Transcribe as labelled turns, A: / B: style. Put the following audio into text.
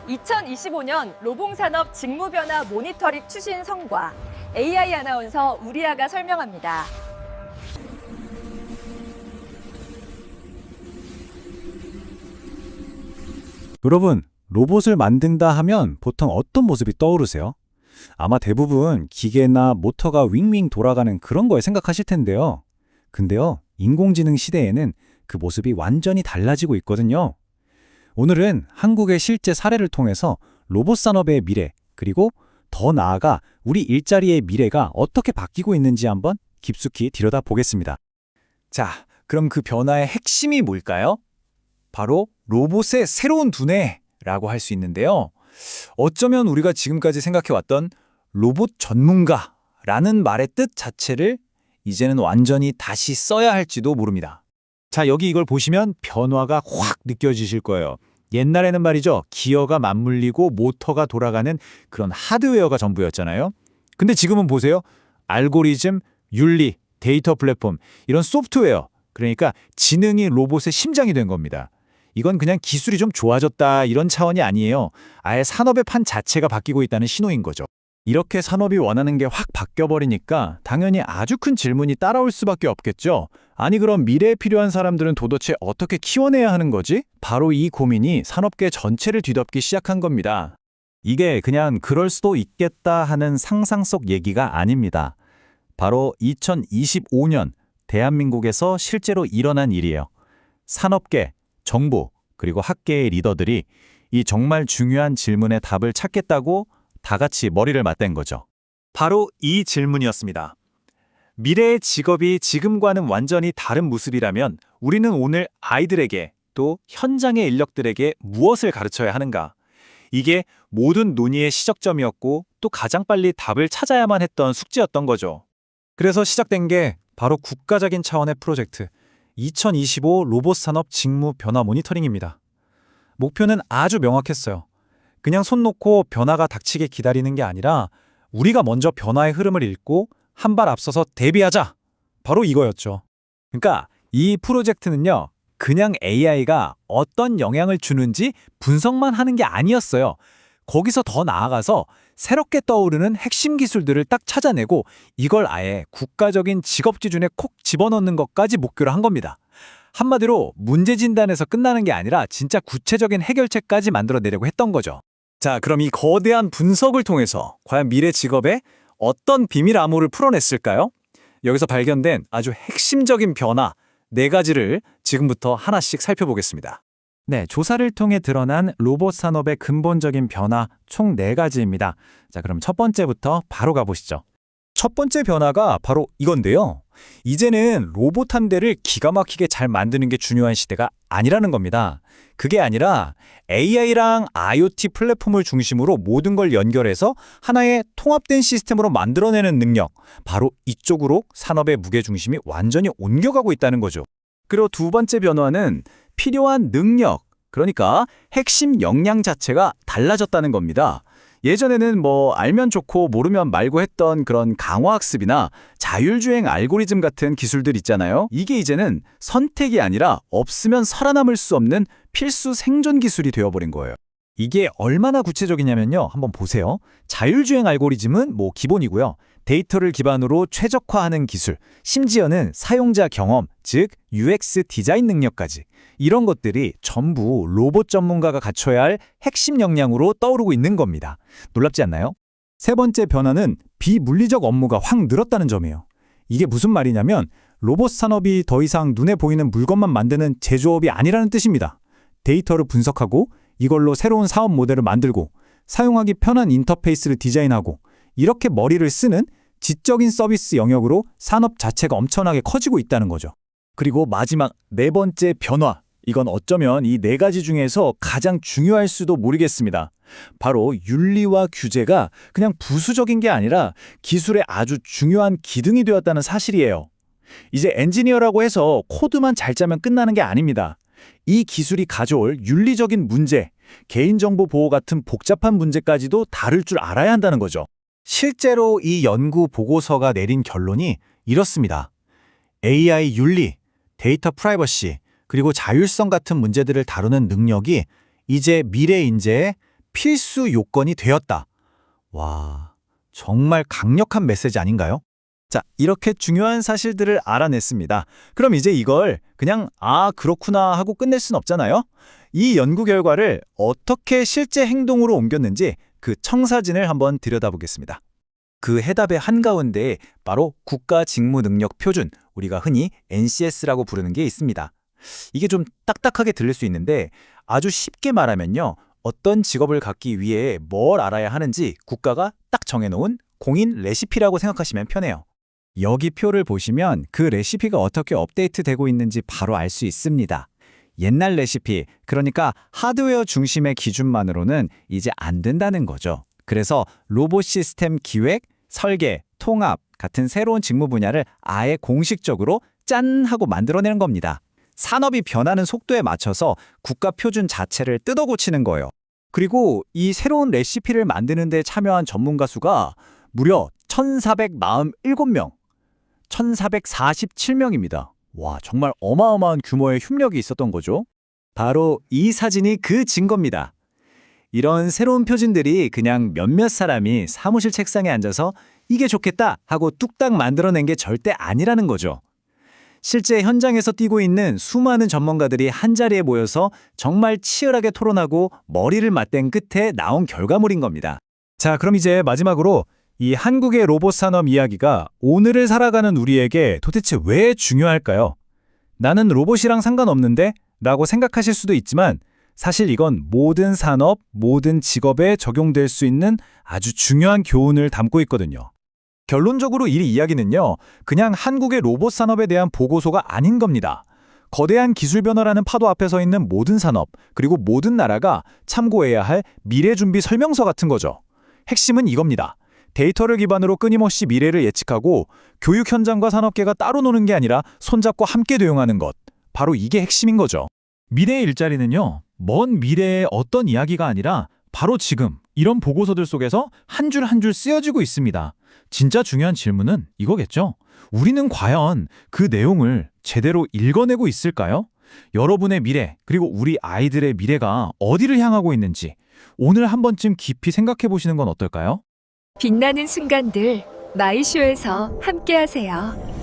A: 2025년 로봉산업 직무변화 모니터링 추진 성과, AI 아나운서 우리아가 설명합니다.
B: 여러분, 로봇을 만든다 하면 보통 어떤 모습이 떠오르세요? 아마 대부분 기계나 모터가 윙윙 돌아가는 그런 거에 생각하실 텐데요. 근데요, 인공지능 시대에는 그 모습이 완전히 달라지고 있거든요. 오늘은 한국의 실제 사례를 통해서 로봇 산업의 미래, 그리고 더 나아가 우리 일자리의 미래가 어떻게 바뀌고 있는지 한번 깊숙이 들여다보겠습니다. 자, 그럼 그 변화의 핵심이 뭘까요? 바로 로봇의 새로운 두뇌라고 할 수 있는데요. 어쩌면 우리가 지금까지 생각해왔던 로봇 전문가라는 말의 뜻 자체를 이제는 완전히 다시 써야 할지도 모릅니다. 자, 여기 이걸 보시면 변화가 확 느껴지실 거예요. 옛날에는 말이죠, 기어가 맞물리고 모터가 돌아가는 그런 하드웨어가 전부였잖아요. 근데 지금은 보세요. 알고리즘, 윤리, 데이터 플랫폼, 이런 소프트웨어, 그러니까 지능이 로봇의 심장이 된 겁니다. 이건 그냥 기술이 좀 좋아졌다 이런 차원이 아니에요. 아예 산업의 판 자체가 바뀌고 있다는 신호인 거죠. 이렇게 산업이 원하는 게 확 바뀌어버리니까 당연히 아주 큰 질문이 따라올 수밖에 없겠죠. 아니 그럼 미래에 필요한 사람들은 도대체 어떻게 키워내야 하는 거지? 바로 이 고민이 산업계 전체를 뒤덮기 시작한 겁니다. 이게 그냥 그럴 수도 있겠다 하는 상상 속 얘기가 아닙니다. 바로 2025년 대한민국에서 실제로 일어난 일이에요. 산업계, 정부, 그리고 학계의 리더들이 이 정말 중요한 질문에 답을 찾겠다고 다 같이 머리를 맞댄 거죠. 바로 이 질문이었습니다. 미래의 직업이 지금과는 완전히 다른 모습이라면 우리는 오늘 아이들에게 또 현장의 인력들에게 무엇을 가르쳐야 하는가? 이게 모든 논의의 시작점이었고 또 가장 빨리 답을 찾아야만 했던 숙제였던 거죠. 그래서 시작된 게 바로 국가적인 차원의 프로젝트 2025 로봇 산업 직무 변화 모니터링입니다. 목표는 아주 명확했어요. 그냥 손 놓고 변화가 닥치게 기다리는 게 아니라 우리가 먼저 변화의 흐름을 읽고 한 발 앞서서 대비하자. 바로 이거였죠. 그러니까 이 프로젝트는요, 그냥 AI가 어떤 영향을 주는지 분석만 하는 게 아니었어요. 거기서 더 나아가서 새롭게 떠오르는 핵심 기술들을 딱 찾아내고 이걸 아예 국가적인 직업 기준에 콕 집어넣는 것까지 목표로 한 겁니다. 한마디로 문제 진단에서 끝나는 게 아니라 진짜 구체적인 해결책까지 만들어내려고 했던 거죠. 자, 그럼 이 거대한 분석을 통해서 과연 미래 직업에 어떤 비밀 암호를 풀어냈을까요? 여기서 발견된 아주 핵심적인 변화 4가지를 지금부터 하나씩 살펴보겠습니다. 네, 조사를 통해 드러난 로봇 산업의 근본적인 변화 총 4가지입니다. 자, 그럼 첫 번째부터 바로 가보시죠. 첫 번째 변화가 바로 이건데요. 이제는 로봇 한 대를 기가 막히게 잘 만드는 게 중요한 시대가 아니라는 겁니다. 그게 아니라 AI랑 IoT 플랫폼을 중심으로 모든 걸 연결해서 하나의 통합된 시스템으로 만들어내는 능력, 바로 이쪽으로 산업의 무게중심이 완전히 옮겨가고 있다는 거죠. 그리고 두 번째 변화는 필요한 능력, 그러니까 핵심 역량 자체가 달라졌다는 겁니다. 예전에는 알면 좋고 모르면 말고 했던 그런 강화학습이나 자율주행 알고리즘 같은 기술들 있잖아요. 이게 이제는 선택이 아니라 없으면 살아남을 수 없는 필수 생존 기술이 되어버린 거예요. 이게 얼마나 구체적이냐면요. 한번 보세요. 자율주행 알고리즘은 기본이고요. 데이터를 기반으로 최적화하는 기술, 심지어는 사용자 경험, 즉 UX 디자인 능력까지 이런 것들이 전부 로봇 전문가가 갖춰야 할 핵심 역량으로 떠오르고 있는 겁니다. 놀랍지 않나요? 세 번째 변화는 비물리적 업무가 확 늘었다는 점이에요. 이게 무슨 말이냐면 로봇 산업이 더 이상 눈에 보이는 물건만 만드는 제조업이 아니라는 뜻입니다. 데이터를 분석하고 이걸로 새로운 사업 모델을 만들고 사용하기 편한 인터페이스를 디자인하고 이렇게 머리를 쓰는 지적인 서비스 영역으로 산업 자체가 엄청나게 커지고 있다는 거죠. 그리고 마지막 4번째 변화, 이건 어쩌면 이 4가지 중에서 가장 중요할 수도 모르겠습니다. 바로 윤리와 규제가 그냥 부수적인 게 아니라 기술의 아주 중요한 기둥이 되었다는 사실이에요. 이제 엔지니어라고 해서 코드만 잘 짜면 끝나는 게 아닙니다. 이 기술이 가져올 윤리적인 문제, 개인정보 보호 같은 복잡한 문제까지도 다룰 줄 알아야 한다는 거죠. 실제로 이 연구 보고서가 내린 결론이 이렇습니다. AI 윤리, 데이터 프라이버시, 그리고 자율성 같은 문제들을 다루는 능력이 이제 미래 인재의
C: 필수 요건이 되었다. 와, 정말 강력한 메시지 아닌가요? 자, 이렇게 중요한 사실들을 알아냈습니다. 그럼 이제 이걸 그냥 그렇구나 하고 끝낼 순 없잖아요. 이 연구 결과를 어떻게 실제 행동으로 옮겼는지 그 청사진을 한번 들여다보겠습니다. 그 해답의 한가운데에 바로 국가직무능력표준, 우리가 흔히 NCS라고 부르는 게 있습니다. 이게 좀 딱딱하게 들릴 수 있는데 아주 쉽게 말하면요. 어떤 직업을 갖기 위해 뭘 알아야 하는지 국가가 딱 정해놓은 공인 레시피라고 생각하시면 편해요. 여기 표를 보시면 그 레시피가 어떻게 업데이트되고 있는지 바로 알 수 있습니다. 옛날 레시피, 그러니까 하드웨어 중심의 기준만으로는 이제 안 된다는 거죠. 그래서 로봇 시스템 기획, 설계, 통합 같은 새로운 직무 분야를 아예 공식적으로 짠 하고 만들어내는 겁니다. 산업이 변하는 속도에 맞춰서 국가 표준 자체를 뜯어 고치는 거예요. 그리고 이 새로운 레시피를 만드는 데 참여한 전문가 수가 무려 1,447명, 1,447명입니다. 와, 정말 어마어마한 규모의 협력이 있었던 거죠. 바로 이 사진이 그 증거입니다. 이런 새로운 표준들이 그냥 몇몇 사람이 사무실 책상에 앉아서 이게 좋겠다 하고 뚝딱 만들어낸 게 절대 아니라는 거죠. 실제 현장에서 뛰고 있는 수많은 전문가들이 한자리에 모여서 정말 치열하게 토론하고 머리를 맞댄 끝에 나온 결과물인 겁니다.
B: 자, 그럼 이제 마지막으로 이 한국의 로봇 산업 이야기가 오늘을 살아가는 우리에게 도대체 왜 중요할까요? 나는 로봇이랑 상관없는데? 라고 생각하실 수도 있지만 사실 이건 모든 산업, 모든 직업에 적용될 수 있는 아주 중요한 교훈을 담고 있거든요.
C: 결론적으로 이 이야기는요, 그냥 한국의 로봇 산업에 대한 보고서가 아닌 겁니다. 거대한 기술 변화라는 파도 앞에 서 있는 모든 산업, 그리고 모든 나라가 참고해야 할 미래 준비 설명서 같은 거죠. 핵심은 이겁니다. 데이터를 기반으로 끊임없이 미래를 예측하고 교육 현장과 산업계가 따로 노는 게 아니라 손잡고 함께 대응하는 것. 바로 이게 핵심인 거죠.
D: 미래의 일자리는요, 먼 미래의 어떤 이야기가 아니라 바로 지금 이런 보고서들 속에서 한 줄 한 줄 쓰여지고 있습니다. 진짜 중요한 질문은 이거겠죠. 우리는 과연 그 내용을 제대로 읽어내고 있을까요? 여러분의 미래, 그리고 우리 아이들의 미래가 어디를 향하고 있는지 오늘 한 번쯤 깊이 생각해 보시는 건 어떨까요?
A: 빛나는 순간들 마이쇼에서 함께하세요.